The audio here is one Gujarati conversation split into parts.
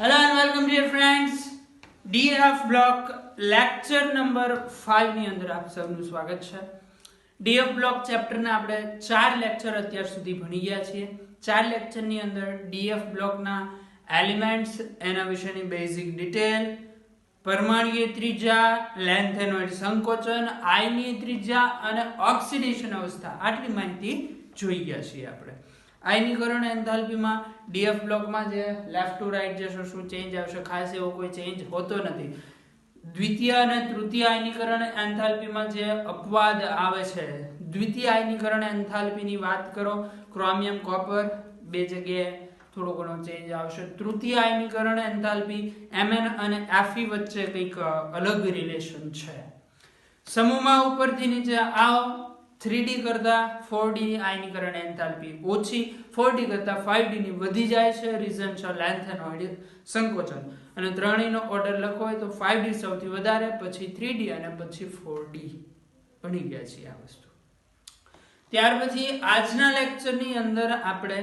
Hello and welcome dear friends. DF block lecture number 5 ની અંદર આપ સૌનું સ્વાગત છે. DF બ્લોક ચેપ્ટરના આપણે 4 લેક્ચર અત્યાર સુધી ભણી ગયા છીએ. 4 લેક્ચરની અંદર DF બ્લોકના એલિમેન્ટ્સ, એના વિશેની બેઝિક ડિટેલ, પરમાણુય ત્રિજ્યા, લેન્થેનોઇડ સંકોચન, આયનીય ત્રિજ્યા અને ઓક્સિડેશન અવસ્થા આટલી માહિતી જોઈ ગયા છીએ આપણે. આયનીકરણ એન્થાલ્પીમાં ડીએફ બ્લોકમાં જે લેફ્ટ ટુ રાઈટ જશો શું ચેન્જ આવશે, ખાસ એવો કોઈ ચેન્જ હોતો નથી. દ્વિતીય અને તૃતીય આયનીકરણ એન્થાલ્પીમાં જે અપવાદ આવે છે, દ્વિતીય આયનીકરણ એન્થાલ્પીની વાત કરો, ક્રોમિયમ કોપર બે જગ્યાએ થોડો ઘણો ચેન્જ આવશે. તૃતીય આયનીકરણ એન્થાલ્પી Mn અને Fe વચ્ચે કંઈક અલગ રિલેશન છે. સમૂહમાં ઉપરથી નીચે આવો 3D કરતા 4D આયનીકરણ એન્થાલ્પી ઓછી, 4D કરતા 5D ની વધી જાય છે. રીઝન છે લેન્થેનોઇડ સંકોચન. અને ત્રણેયનો ઓર્ડર લખવો હોય તો 5D સૌથી વધારે, પછી 3D અને પછી 4D. ભણી ગયા છીએ આ વસ્તુ. ત્યાર પછી આજના લેક્ચરની અંદર આપણે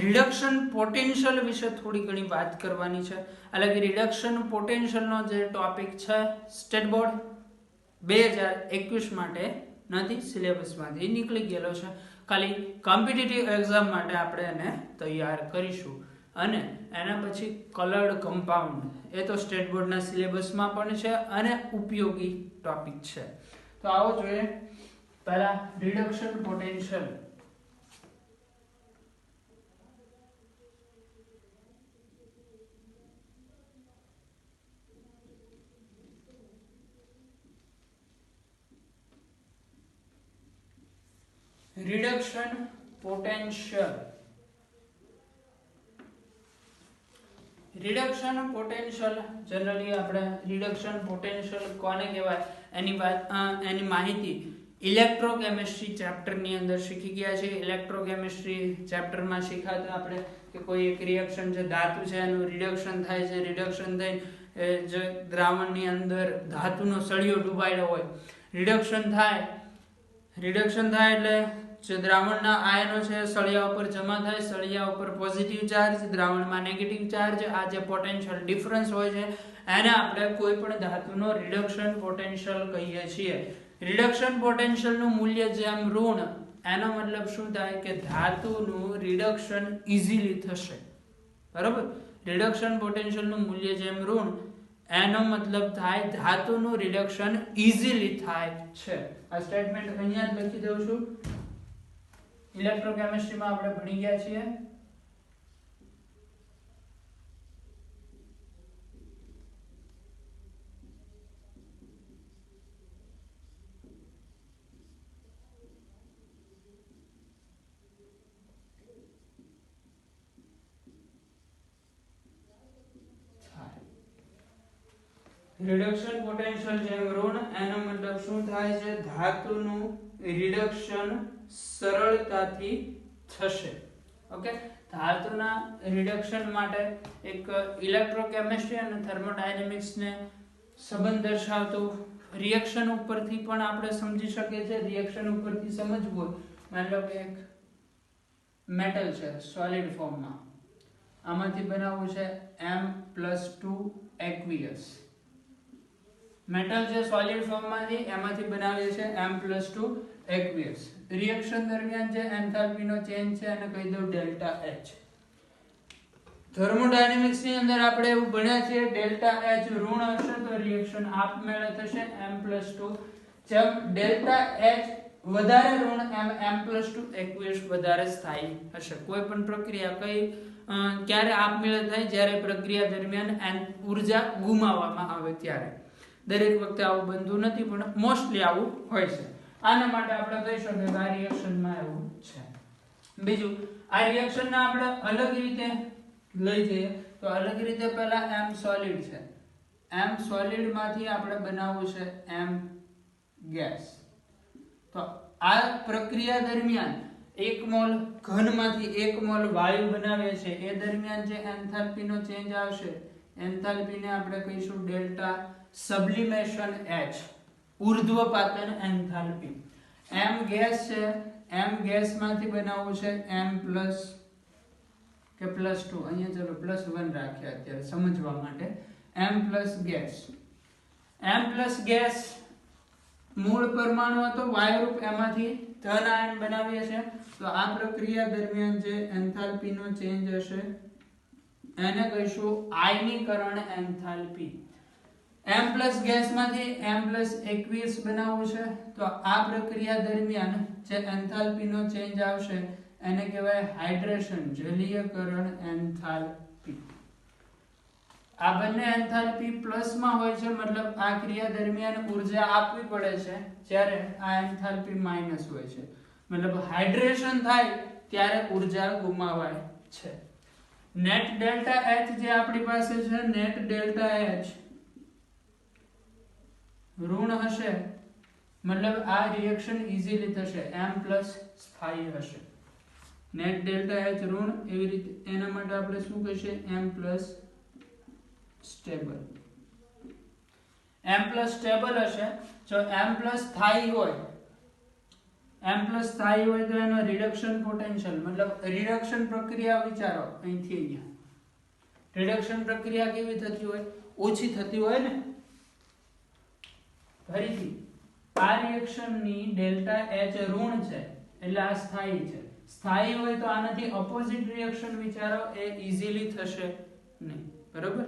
રિડક્શન પોટેન્શિયલ વિશે થોડી ઘણી વાત કરવાની છે. એટલે કે રિડક્શન પોટેન્શિયલનો જે ટોપિક છે સ્ટેટ બોર્ડ 2021 માટે નથી, સિલેબસમાંથી નીકળી ગયેલો છે. ખાલી કોમ્પિટિટિવ એક્ઝામ માટે આપણે એને તૈયાર કરીશું. અને એના પછી કલર્ડ કમ્પાઉન્ડ, એ તો સ્ટેટ બોર્ડના સિલેબસમાં પણ છે અને ઉપયોગી ટોપિક છે. તો આવો જોઈએ પહેલા reduction potential. Reduction potential. Reduction potential generally આપણે રિડક્શન પોટેન્શિયલ કોને કહેવાય એની માહિતી ઇલેક્ટ્રોકેમિસ્ટ્રી ચેપ્ટરની અંદર શીખી ગયા છે. ઇલેક્ટ્રોકેમિસ્ટ્રી ચેપ્ટરમાં શીખાતા આપણે કે કોઈ એક રિએક્શન છે, ધાતુ છે, એનું રિડક્શન થાય છે. રિડક્શન થઈ જે દ્રાવણની અંદર ધાતુનો સળિયો ડૂબાયેલો હોય, રિડક્શન થાય એટલે જે દ્રાવણના આયનો છે સળિયા ઉપર જમા થાય, સળિયા ઉપર પોઝિટિવ ચાર્જ, દ્રાવણમાં નેગેટિવ ચાર્જ. આ જે પોટેન્શિયલ ડિફરન્સ હોય છે એને આપણે કોઈ પણ ધાતુનો રિડક્શન પોટેન્શિયલ કહીએ છીએ. રિડક્શન પોટેન્શિયલનું મૂલ્ય જેમ ઋણ, એનો મતલબ શું થાય કે ધાતુનું રિડક્શન ઇઝીલી થશે. બરાબર? રિડક્શન પોટેન્શિયલનું મૂલ્ય જેમ ઋણ, એનો મતલબ થાય ધાતુનું રિડક્શન ઇઝીલી થાય છે. આ સ્ટેટમેન્ટ અહીંયા જ લખી દઉં છું. ઇલેક્ટ્રોકેમિસ્ટ્રીમાં આપણે ભણી ગયા છીએ. રિડક્શન પોટેન્શિયલ જેમ ઋણ, એનો મતલબ શું થાય છે ધાતુનું રિડક્શન સરળતાથી થશે. ઓકે, ધાતુના રિડક્શન માટે એક ઇલેક્ટ્રોકેમિસ્ટ્રી અને થર્મોડાયનેમિક્સ ને સંબંધ દર્શાવતું રિએક્શન ઉપરથી પણ આપણે સમજી શકીએ છીએ. રિએક્શન ઉપરથી સમજવું હોય, માની લો કે એક મેટલ છે સોલિડ ફોર્મમાં, આમાંથી બનાવવું છે M+2 aqueous. મેટલ છે સોલિડ ફોર્મમાંથી, એમાંથી બનાવીએ છે M+2 aqueous. રિએક્શન દરમિયાન જે એન્થાલ્પીનો ચેન્જ છે એને કહી દઉં ડેલ્ટા H. થર્મોડાયનેમિક્સ ની અંદર આપણે એવું ભણ્યા છે ડેલ્ટા H ઋણ હશે તો રિએક્શન આપમેળે થશે M+2. જેમ ડેલ્ટા H વધારે ઋણ M+2 aqueous વધારે સ્થાયી હશે. કોઈ પણ પ્રક્રિયા ક્યારે આપમેળે થાય જ્યારે પ્રક્રિયા દરમિયાન ઉર્જા ગુમાવવામાં આવે ત્યારે. દરેક વખતે આવું બનતું નથી પણ મોસ્ટલી આવું હોય છે. આના માટે આપણે કહી શકીએ કે આ રિએક્શનમાં એવું છે. બીજું, આ રિએક્શનને આપણે અલગ રીતે લઈ જઈએ તો અલગ રીતે પહેલા M સોલિડ છે, M સોલિડ માંથી આપણે બનાવવું છે M ગેસ. તો આ પ્રક્રિયા દરમિયાન 1 મોલ ઘનમાંથી 1 મોલ વાયુ બનાવે છે. એ દરમિયાન જે એન્થાલ્પીનો ચેન્જ આવશે, એન્થાલ્પીને આપણે કહીશું ડેલ્ટા સબ્લિમેશન H, ઉર્ધ્વપાતન એન્થાલ્પી. M ગેસ છે, M ગેસ માંથી બનાવવું છે M+2 કે +2, અહીંયા ચલો +1 રાખ્યા અત્યારે સમજવા માટે. m plus gas, m plus gas મૂળ પરમાણુ હતો વાયુરૂપ, એમાંથી ધન આયન બનાવીએ છે. તો આ પ્રક્રિયા દરમિયાન જે એન્થાલ્પી નો ચેન્જ હશે એને કહીશું આયનીકરણ એન્થાલ્પી. m પ્લસ ગેસમાંથી m પ્લસ 21 બનાવવું છે. તો આ પ્રક્રિયા દરમિયાન જે એન્થાલ્પી નો ચેન્જ આવશે એને કહેવાય હાઇડ્રેશન, જલીયકરણ એન્થાલ્પી. આ બંને એન્થાલ્પી પ્લસમાં હોય છે, મતલબ આ ક્રિયા દરમિયાન ઉર્જા આપવી પડે છે, જ્યારે આ એન્થાલ્પી માઈનસ હોય છે, મતલબ હાઇડ્રેશન થાય ત્યારે ઉર્જા ગુમાવાય છે. નેટ ડેલ્ટા H જે આપણી પાસે છે, નેટ ડેલ્ટા H ઋણ હશે, મતલબ આ રિએક્શન ઈઝીલી થશે, m પ્લસ સ્થાયી હશે. નેટ ડેલ્ટા H ઋણ, એવી રીતે એના માટે આપણે શું કહીએ, m plus stable. m plus stable હશે. જો m પ્લસ સ્થાયી હોય, m પ્લસ સ્થાયી હોય તો એનો રિડક્શન પોટેન્શિયલ, મતલબ રિડક્શન પ્રક્રિયા વિચારો અહીંથી અહીંયા. રિડક્શન પ્રક્રિયા કેવી થતી હોય, ઓછી થતી હોય ને. ફરીથી આ રિએક્શન ની ડેલ્ટા H ઋણ છે એટલે આ સ્થાયી છે. સ્થાયી હોય તો આનાથી ઓપોઝિટ રિએક્શન વિચારો, એ ઈઝીલી થશે નહીં, બરોબર.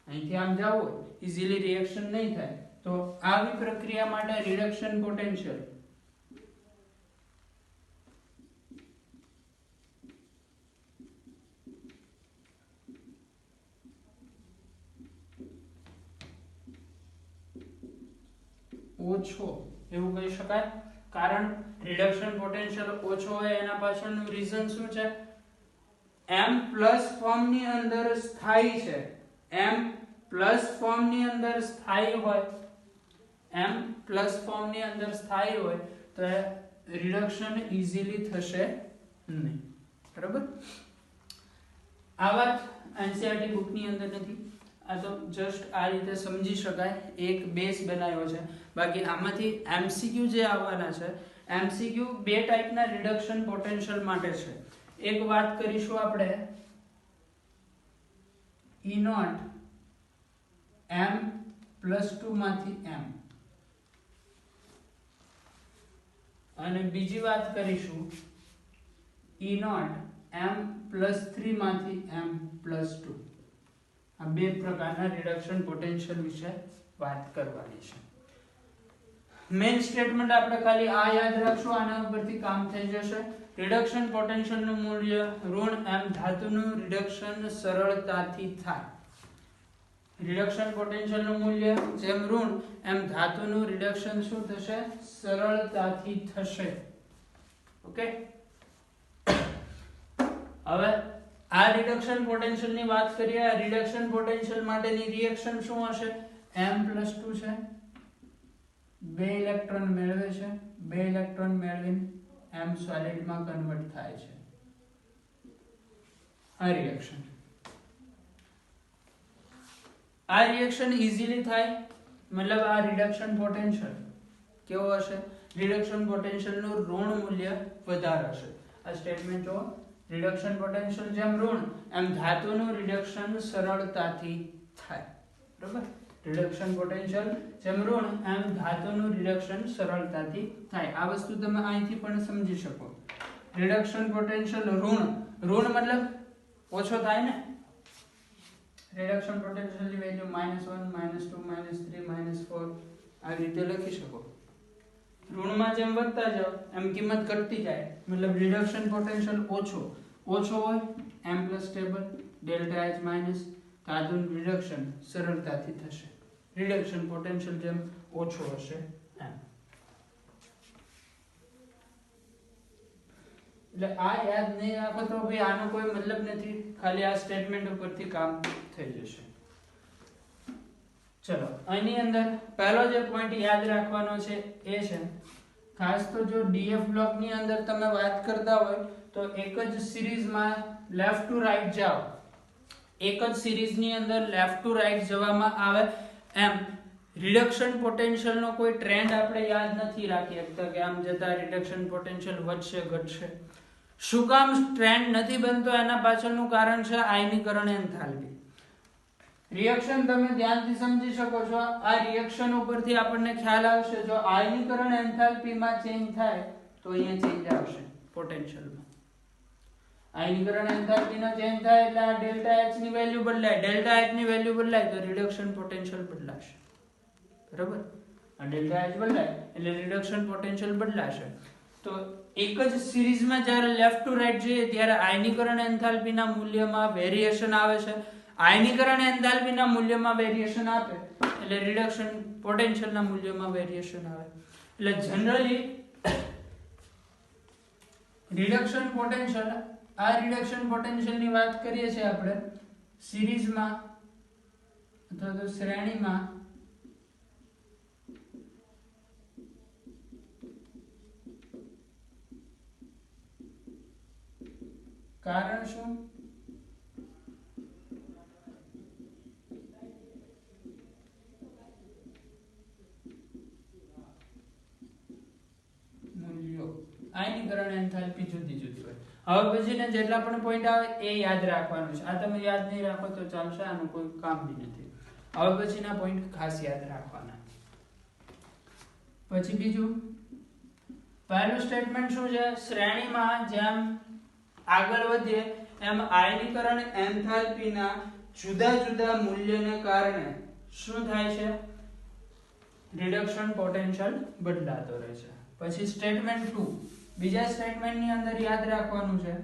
અહીંથી આમ જાવ હોય ઈઝીલી રિએક્શન નહીં થાય. તો આવી પ્રક્રિયા માટે રિડક્શન પોટેન્શિયલ ઓછો એવું કહી શકાય. કારણ રિડક્શન પોટેન્શિયલ ઓછો હોય એના પાછળનું રીઝન શું છે, m પ્લસ ફોર્મ ની અંદર સ્થાયી છે. m પ્લસ ફોર્મ ની અંદર સ્થાયી હોય, m પ્લસ ફોર્મ ની અંદર સ્થાયી હોય તો રિડક્શન ઈઝીલી થશે નહીં, બરાબર. આ વાત NCERT બુક ની અંદર નથી, આ તો જસ્ટ આ રીતે સમજી શકાય, એક બેઝ બનાવ્યો છે. બાકી આમાંથી MCQ જે આવવાના છે, MCQ બે ટાઈપના રિડક્શન પોટેન્શિયલ માટે છે. એક વાત કરીશું આપણે E0 m+2 માંથી m, અને બીજી વાત કરીશું E0 m+3 માંથી m+2. આ બે પ્રકારના રિડક્શન પોટેન્શિયલ વિશે વાત કરવાની છે. મેઇન સ્ટેટમેન્ટ આપણે ખાલી આ યાદ રાખશું, આના ઉપરથી કામ થઈ જશે. રિડક્શન પોટેન્શિયલ નું મૂલ્ય ઋણ m ધાતુનું રિડક્શન સરળતાથી થાય. રિડક્શન પોટેન્શિયલ નું મૂલ્ય જેમ ઋણ એમ ધાતુનું રિડક્શન શું થશે, સરળતાથી થશે. ઓકે. હવે આ રિડક્શન પોટેન્શિયલ ની વાત કરીએ. રિડક્શન પોટેન્શિયલ માટેની રિએક્શન શું હશે, m+2 છે, બે ઇલેક્ટ્રોન મેળવે છે, બે ઇલેક્ટ્રોન મેળવીને m સોલિડ માં કન્વર્ટ થાય છે. આ રિએક્શન ઈઝીલી થાય, મતલબ આ રિડક્શન પોટેન્શિયલ કેવો હશે, રિડક્શન પોટેન્શિયલ નું ઋણ મૂલ્ય વધારે હશે. આ સ્ટેટમેન્ટ જો રિડક્શન પોટેન્શિયલ જેમ ઋણ એમ ધાતુનું રિડક્શન સરળતાથી થાય, બરાબર. રિડક્શન પોટેન્શિયલ જેમ ઋણ એમ ધાતુનું રિડક્શન સરળતાથી થાય. આ વસ્તુ તમે અહીંથી પણ સમજી શકો. રિડક્શન પોટેન્શિયલ ઋણ મતલબ ઓછો થાય ને. રિડક્શન પોટેન્શિયલ ની વેલ્યુ -1 -2 -3 -4 આ રીતે લખી શકો. ઋણમાં જેમ વધતા જાવ એમ કિંમત ઘટતી જાય, મતલબ રિડક્શન પોટેન્શિયલ ઓછો હોય m plus stable delta H minus ધાતુનું રિડક્શન સરળતાથી થશે. રિડક્શન પોટેન્શિયલ જેમ ઓછો હશે એમ. એટલે આ યાદ નહીં રાખો તો ભાઈ આનો કોઈ મતલબ નથી, ખાલી આ સ્ટેટમેન્ટ ઉપરથી કામ થઈ જશે. ચલો, આની અંદર પહેલો જે પોઈન્ટ યાદ રાખવાનો છે એ છે, ખાસ તો જો ડીએફ બ્લોક ની અંદર તમે વાત કરતા હોય તો એક જ સિરીઝમાં લેફ્ટ ટુ રાઈટ જાઓ, એક જ સિરીઝ ની અંદર લેફ્ટ ટુ રાઈટ જવામાં આવે એમ રિડક્શન પોટેન્શિયલ નો કોઈ ટ્રેન્ડ આપણે યાદ નથી રાખી શકતા કે આમ જતા રિડક્શન પોટેન્શિયલ વધશે ઘટશે. શું કામ સ્ટ્રેન્ડ નથી બનતો એના પાછળનું કારણ છે આયનીકરણ એન્થાલ્પી. રિએક્શન તમે ધ્યાનથી સમજી શકો છો. આ રિએક્શન ઉપરથી આપણને ખ્યાલ આવશે જો આયનીકરણ એન્થાલ્પીમાં ચેન્જ થાય તો અહીંયા ચેન્જ આવશે પોટેન્શિયલમાં. આયનીકરણ એન્થાલ્પીનો ચેન્જ થાય એટલે આ ડેલ્ટા H ની વેલ્યુ બદલાય. ડેલ્ટા H ની વેલ્યુ બદલાય તો રિડક્શન પોટેન્શિયલ બદલાશે. બરાબર? આ ડેલ્ટા H બદલાય એટલે રિડક્શન પોટેન્શિયલ બદલાશે. તો એક જ સિરીઝમાં જ્યારે લેફ્ટ ટુ રાઈટ જઈએ ત્યારે આયનીકરણ એન્થાલ્પીના મૂલ્યમાં વેરિએશન આવે છે. આયનીકરણ એન્થાલ્પીના મૂલ્યમાં વેરિએશન આપે એટલે રિડક્શન પોટેન્શિયલના મૂલ્યમાં વેરિએશન આવે. એટલે જનરલી રિડક્શન પોટેન્શિયલ આ રિડક્શન પોટેન્શિયલની વાત કરીએ છીએ આપણે સિરીઝમાં અથવા તો શ્રેણીમાં કારણ શું? મૂલ્યો. આયનીકરણ એન્થાલ્પી જુદી જુદી હોય. હવે પછીના જેટલા પણ પોઈન્ટ આવે એ યાદ રાખવાનું છે. આ તમે યાદ નહીં રાખો તો ચાલશે, આનું કોઈ કામ બી નથી. હવે પછીના પોઈન્ટ ખાસ યાદ રાખવાના. પછી બીજું પહેલું સ્ટેટમેન્ટ શું છે? શ્રેણીમાં જેમ આગળ વધીએ એમ આયનીકરણ એન્થાલ્પીના જુદા જુદા મૂલ્યને કારણે શું થાય છે? રિડક્શન પોટેન્શિયલ બદલાતો રહે છે. પછી સ્ટેટમેન્ટ 2. બીજા સ્ટેટમેન્ટની અંદર યાદ રાખવાનું છે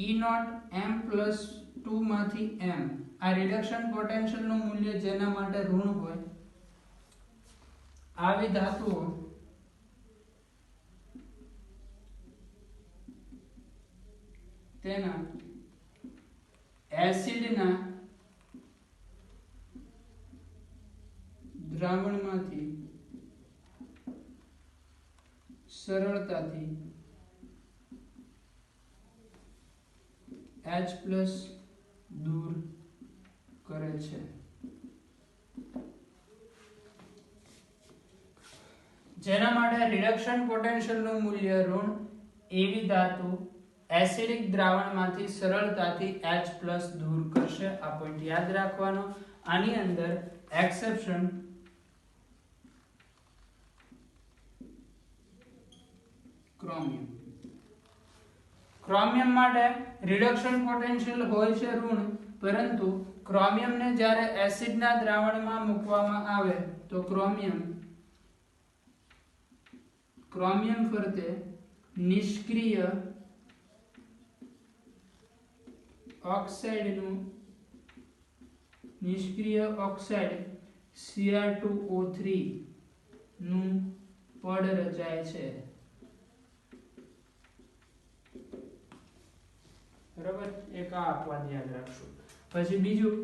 E0m+2 માંથી m. આ રિડક્શન પોટેન્શિયલનું મૂલ્ય જેના માટે ઋણ હોય આવી ધાતુઓ તેના એસિડના દ્રાવણમાંથી સરળતાથી H+ દૂર કરે છે. જેના માટે રિડક્શન પોટેન્શિયલનું મૂલ્ય ઋણ એવી ધાતુ એસિડિક દ્રાવણમાંથી સરળતાથી H+ દૂર કરશે. આ પોઈન્ટ યાદ રાખવાનો. આની અંદર એક્સેપ્શન ક્રોમિયમ. ક્રોમિયમ માટે રિડક્શન પોટેન્શિયલ હોય છે ઋણ, પરંતુ ક્રોમિયમને જ્યારે એસિડના દ્રાવણમાં મૂકવામાં આવે તો ક્રોમિયમ ફરતે નિષ્ક્રિય ઓક્સાઇડ Cr2O3 નું પડ રચાય છે. બરાબર? એક આ આપવા યાદ રાખશું. પછી બીજું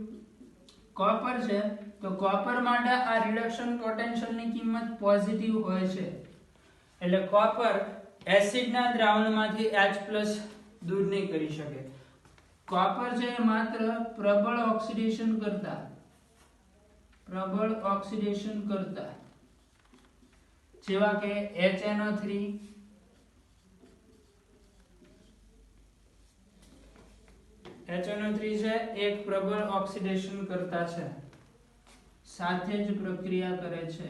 કોપર છે તો કોપર માટે આ રિડક્શન પોટેન્શિયલની કિંમત પોઝિટિવ હોય છે. એટલે કોપર એસિડના દ્રાવણમાંથી H+ દૂર નહીં કરી શકે. કોપર છે એ માત્ર પ્રબળ ઓક્સિડેશન કરતા જેવા કે HNO3 છે એક પ્રબળ ઓક્સિડેશન કરતા છે, સાથે જ પ્રક્રિયા કરે છે.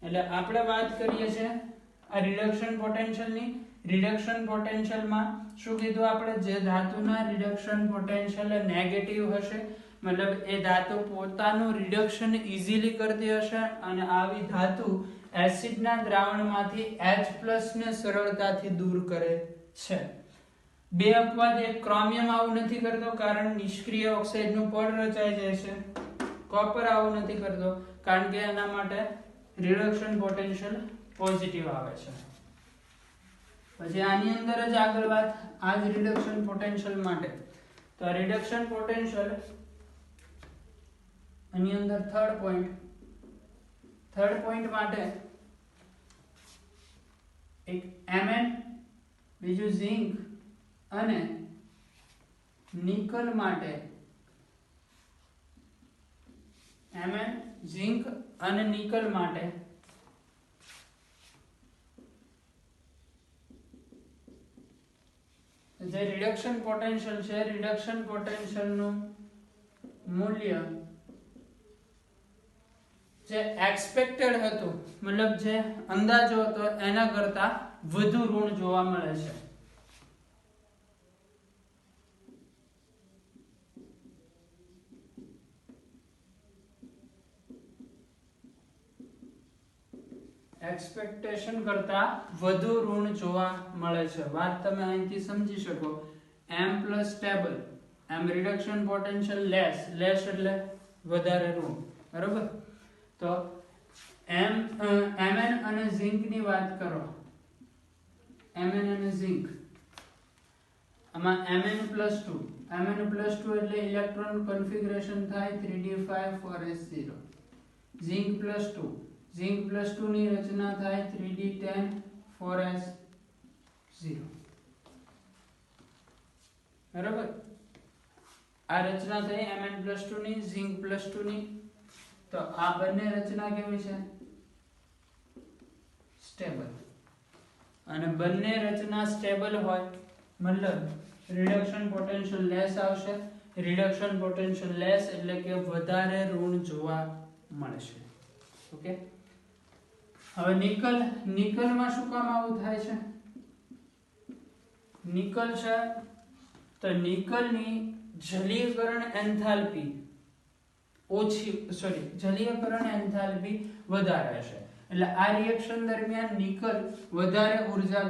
એટલે આપણે વાત કરીએ છીએ આ રિડક્શન પોટેન્શિયલની. રિડક્શન પોટેન્શિયલમાં શું કીધું આપણે? જે ધાતુના રિડક્શન પોટેન્શિયલ નેગેટિવ હશે, મતલબ એ ધાતુ પોતાનું રિડક્શન ઈઝીલી કરતી હશે અને આવી ધાતુ એસિડના દ્રાવણમાંથી H+ ને સરળતાથી દૂર કરે છે. બે અપવાદ. એક ક્રોમિયમ આવું નથી કરતો કારણ નિષ્ક્રિય ઓક્સાઇડનું પડ રચાઈ જાય છે. કોપર આવું નથી કરતો કારણ કે એના માટે રિડક્શન પોટેન્શિયલ પોઝિટિવ આવે છે. પછી આની અંદર જ આગળ વાત આ જ રિડક્શન પોટેન્શિયલ માટે. તો આ રિડક્શન પોટેન્શિયલ આની અંદર થર્ડ પોઈન્ટ માટે એક Mn, બીજું ઝિંક અને નિકલ માટે Mn ઝિંક અને નિકલ માટે જે રિડક્શન પોટેન્શિયલ છે, રિડક્શન પોટેન્શિયલ નું મૂલ્ય જે એક્સપેક્ટેડ હતું, મતલબ જે અંદાજો હતો એના કરતા વધુ ઋણ જોવા મળે છે. એક્સપેક્ટેશન કરતા વધુ ઋણ જોવા મળે છે. વાત તમે અહીંથી સમજી શકો. m plus stable, m reduction potential less, less એટલે વધારે ઋણ, બરાબર. તો mn અને ઝિંક ની વાત કરો, mn અને ઝિંક, આમાં mn પ્લસ 2, mn પ્લસ 2 એટલે ઇલેક્ટ્રોન કન્ફિગરેશન થાય 3d5 4s0. Zinc plus 2, zinc plus 2 ની રચના થાય 3d10 4s0, બરાબર. આ રચના થઈ mn પ્લસ 2 ની, ઝિંક પ્લસ 2 ની. તો આ બંને રચના કેવી છે? સ્ટેબલ. અને બંને રચના સ્ટેબલ હોય મતલબ રિડક્શન પોટેન્શિયલ લેસ આવશે. રિડક્શન પોટેન્શિયલ લેસ એટલે કે વધારે ઋણ જોવા મળશે. ઓકે. હવે નિકલમાં શું કામ આવું થાય છે? નિકલ છે તો નિકલની જલીયકરણ એન્થાલ્પી જલીયકરણ એન્થાલ્પી વધારે છે. એટલે આ રિએક્શન દરમિયાન નિકલ વધારે ઉર્જા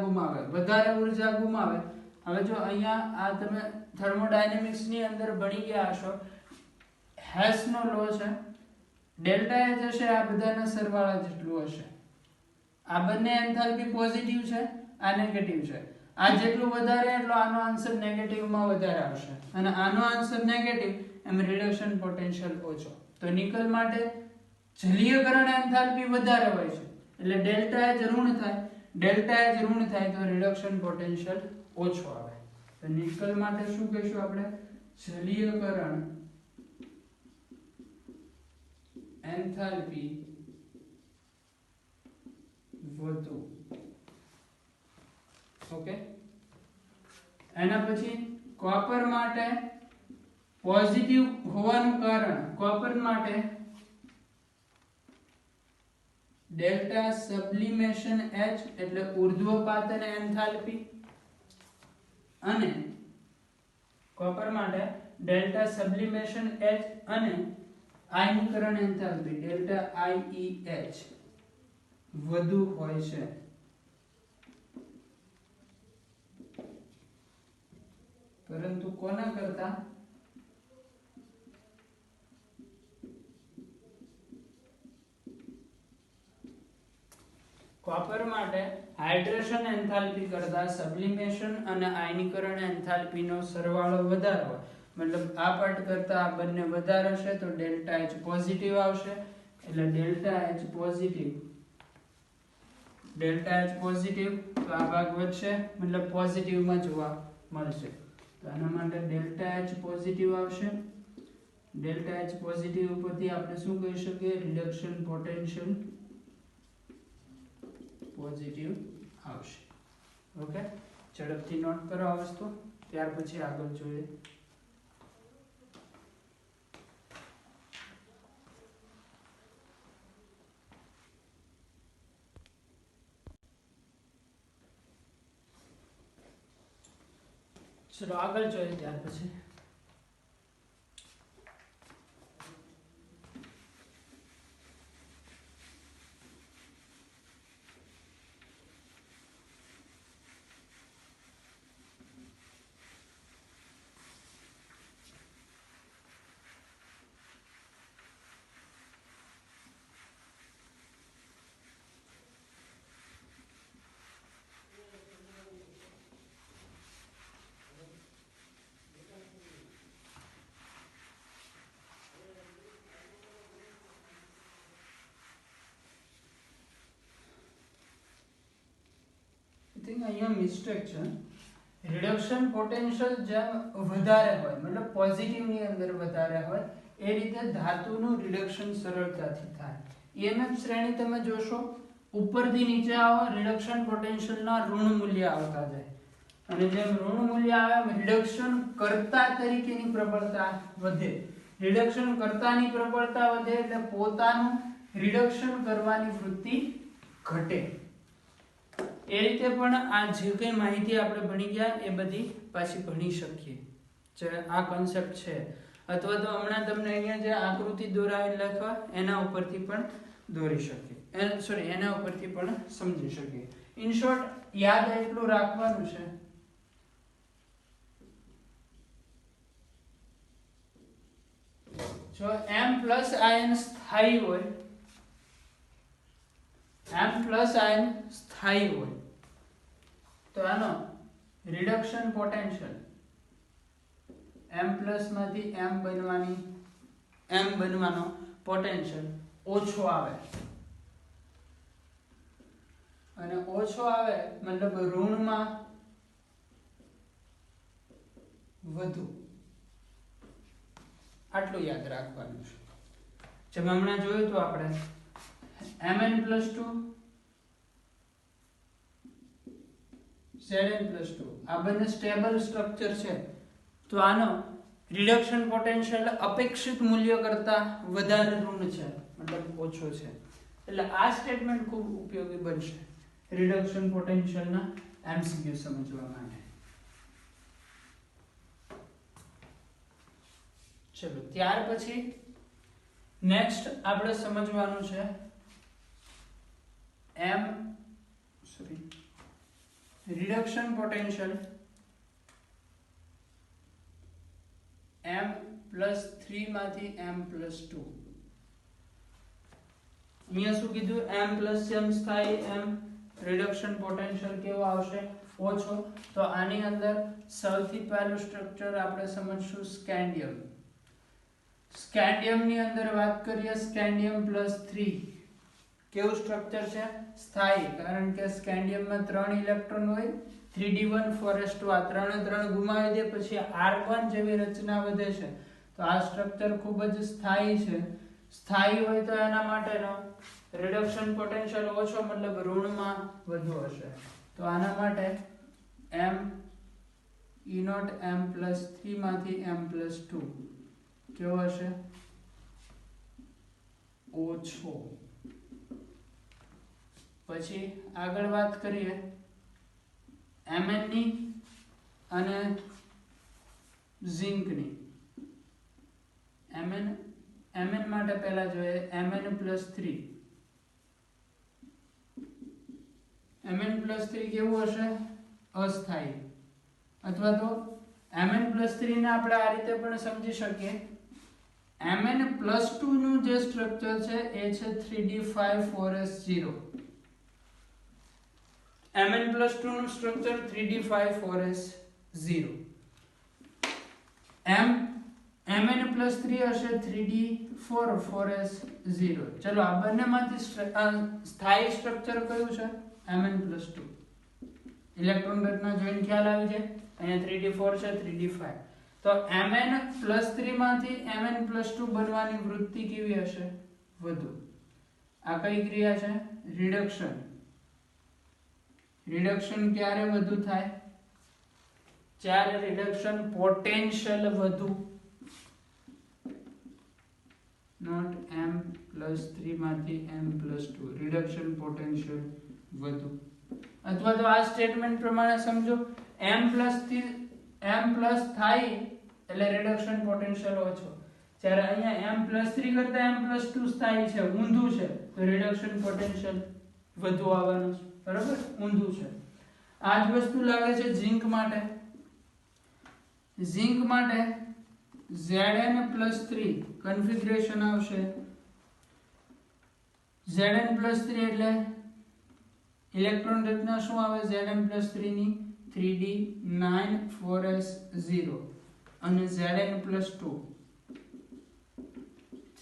ગુમાવે. હવે જો અહીંયા આ તમે થર્મોડાયનેમિક્સ ની અંદર ભણી ગયા હશો, હેસ નો લો છે. ડેલ્ટા એચ હશે આ બધાના સરવાળા જેટલું હશે. આ બંને એન્થાલ્પી પોઝિટિવ છે, આ નેગેટિવ છે. આ જેટલું વધારે એટલો આનો આન્સર નેગેટિવ માં વધારે આવશે, અને આનો આન્સર નેગેટિવ, એમ રિડક્શન પોટેન્શિયલ ઓછો. તો નિકલ માટે જલીયકરણ એન્થાલ્પી વધારે હોય છે એટલે ડેલ્ટા એચ ઋણ થાય. ડેલ્ટા એચ ઋણ થાય તો રિડક્શન પોટેન્શિયલ ઓછો આવે. તો નિકલ માટે શું કહીશું આપણે? જલીયકરણ એન્થાલ્પી વધુ. ઓકે. એના પછી કોપર માટે પોઝિટિવ હોવાનું કારણ, કોપર માટે ડેલ્ટા સબ્લિમેશન H એટલે ઉર્ધ્વપાતન એન્થાલ્પી, અને કોપર માટે ડેલ્ટા સબ્લિમેશન H અને આયનીકરણ એન્થાલ્પી ડેલ્ટા IEH વધુ હોય છે. પરંતુ કોના કરતા? કોપર માટે હાઇડ્રેશન એન્થાલ્પી કરતા સબ્લિમેશન અને આયનીકરણ એન્થાલ્પીનો સરવાળો વધારે હોય. મતલબ આ પાર્ટ કરતા આ બંને વધારે હશે તો ડેલ્ટા H પોઝિટિવ આવશે. એટલે delta H positive, delta H positive, તો આ ભાગ વધશે, મતલબ પોઝિટિવમાં જોવા મળશે. તો આના માટે ડેલ્ટા H પોઝિટિવ આવશે. ડેલ્ટા H પોઝિટિવ ઉપરથી આપણે શું કહી શકીએ? રિડક્શન પોટેન્શિયલ પોઝિટિવ આવશે. ઓકે. ઝડપથી નોટ કરો આ વસ્તુ, ત્યાર પછી આગળ જોઈએ. ચલો આગળ જોઈએ ત્યાર પછી. અહીંયા મિસ્ટેક છે. રિડક્શન પોટેન્શિયલ જેમ વધારે હોય, મતલબ પોઝિટિવ ની અંદર વધારે હોય, એ રીતે ધાતુનું રિડક્શન સરળતાથી થાય. EMF શ્રેણી તમે જોશો ઉપરથી નીચે આવો રિડક્શન પોટેન્શિયલના ઋણ મૂલ્ય આવતા જાય અને જેમ ઋણ મૂલ્ય આવે રિડક્શન કર્તા તરીકેની પ્રબળતા વધે. રિડક્શન કર્તાની પ્રબળતા વધે એટલે પોતાનું રિડક્શન કરવાની વૃત્તિ ઘટે. એ રીતે પણ આ જે કંઈ માહિતી આપણે ભણી ગયા એ બધી પાછી ભણી શકીએ. જે આ કોન્સેપ્ટ છે અથવા તો હમણાં તમને અહીંયા જે આકૃતિ દોરાવી લખવા એના ઉપરથી પણ દોરી શકીએ, એના ઉપરથી પણ સમજી શકીએ. ઇન શોર્ટ યાદ એટલું રાખવાનું છે જો M પ્લસ આયન સ્થાયી હોય, M પ્લસ આયન સ્થાયી હોય તો આનો રિડક્શન પોટેન્શિયલ M પ્લસ માંથી M બનવાનો પોટેન્શિયલ ઓછો આવે અને ઓછો આવે મતલબ ઋણમાં વધુ. આટલું યાદ રાખવાનું છે. જેમ હમણાં જોયું તો આપણે Mn+2 Zn+2 આ બંને સ્ટેબલ સ્ટ્રક્ચર છે તો આનો રિડક્શન પોટેન્શિયલ અપેક્ષિત મૂલ્ય કરતા વધારે ઋણ છે મતલબ ઓછો છે. એટલે આ સ્ટેટમેન્ટ ખૂબ ઉપયોગી બનશે રિડક્શન પોટેન્શિયલના MCQ સમજવા માટે. ચલો ત્યાર પછી નેક્સ્ટ આપણે સમજવાનું છે રિડક્શન પોટેન્શિયલ M+3 માંથી M+2. અહીંયા શું કીધું M+m સ્થાયી M રિડક્શન પોટેન્શિયલ કેવો આવશે ઓછો. તો આની અંદર સૌથી પહેલું સ્ટ્રક્ચર આપણે સમજશું સ્કેન્ડિયમ. સ્કેન્ડિયમ ની અંદર વાત કરીએ સ્કેન્ડિયમ+3 કેવું સ્ટ્રક્ચર છે સ્થાયી, કારણ કે સ્કેન્ડિયમમાં 3 ઇલેક્ટ્રોન હોય 3d1 4s2 આ ત્રણે ગુમાવી દે પછી r1 જેવી રચના વધે છે. તો આ સ્ટ્રક્ચર ખૂબ જ સ્થાયી છે. સ્થાયી હોય તો એના માટેનો રિડક્શન પોટેન્શિયલ ઓછો મતલબ ઋણમાં વધુ હશે. તો આના માટે M+3 માંથી M+2 કેવો હશે ઓછો. પછી આગળ વાત કરીએ Mn ની અને ઝિંક ની. Mn માટે પહેલા જોઈએ Mn+3. Mn+3 કેવું હશે અસ્થાયી અથવા તો Mn+3 ને આપણે આ રીતે પણ સમજી શકીએ Mn+2 નું જે સ્ટ્રક્ચર છે એ છે 3d5 4s0. Mn+2 નું સ્ટ્રક્ચર 3d5 4s0. Mn+3 હશે 3d4 4s0. ચલો આ બંનેમાંથી સ્થાયી સ્ટ્રક્ચર કયું છે Mn+2. ઇલેક્ટ્રોન રચના જોઈને ખ્યાલ આવી જાય. અહીંયા 3d4 છે 3d5. તો Mn+3 માંથી Mn+2 બનવાની વૃત્તિ કેવી હશે વધુ. આ કઈ ક્રિયા છે રિડક્શન. રિડક્શન ક્યારે વધુ થાય જ્યારે રિડક્શન પોટેન્શિયલ વધુ નોટ M+3 માંથી M+2 રિડક્શન પોટેન્શિયલ વધુ. અથવા તો આ સ્ટેટમેન્ટ પ્રમાણે સમજો M+ થાય એટલે રિડક્શન પોટેન્શિયલ ઓછો, જ્યારે અહીંયા M+3 કરતા M+2 સ્થાયી છે ઊંધું છે તો રિડક્શન પોટેન્શિયલ વધુ આવવાનું છે. બરાબર ઊંધું છે. આ જ વસ્તુ લાગે છે ઝિંક માટે. ઝિંક માટે Zn+3 કન્ફિગરેશન આવશે. Zn+3 એટલે ઇલેક્ટ્રોન રચના શું આવે Zn+3 ની 3d9 4s0 અને Zn+2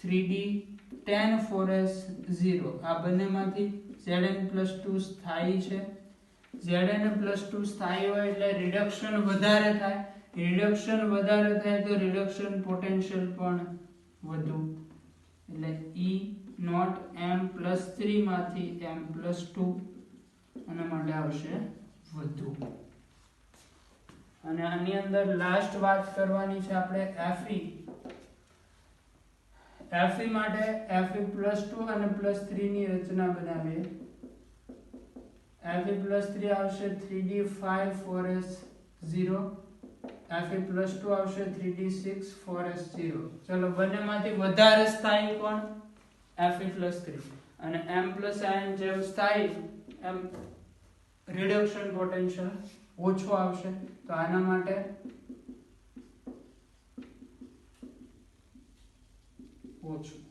3d10 4s0. આ બંનેમાંથી Zn+2 સ્થાયી છે. Zn+2 સ્થાયી હોય એટલે રિડક્શન વધારે થાય. રિડક્શન વધારે થાય તો રિડક્શન પોટેન્શિયલ પણ વધુ, એટલે E0m+3 માંથી m+2 આના માટે આવશે વધુ. અને આની અંદર લાસ્ટ વાત કરવાની છે આપણે Fe માટે Fe+2 અને +3 ની રચના બનાવીએ. Fe+3 આવશે 3d5 4s0, Fe+2 આવશે 3d6 4s0. ચલો બંનેમાંથી વધારે સ્થાયી કોણ? Fe+3. અને m+n જેમ સ્થાયી એમ રિડક્શન પોટેન્શિયલ ઓછો આવશે, તો આના માટે ઓછું.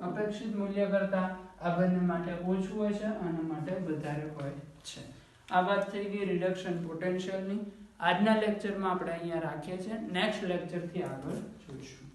અપેક્ષિત મૂલ્ય કરતા આ બંને માટે ઓછું હોય છે, આના માટે વધારે હોય છે. આ વાત થઈ ગઈ રિડક્શન પોટેન્શિયલની. આજના લેક્ચરમાં આપણે અહીંયા રાખીએ છીએ. નેક્સ્ટ લેક્ચરથી આગળ જોઈશું.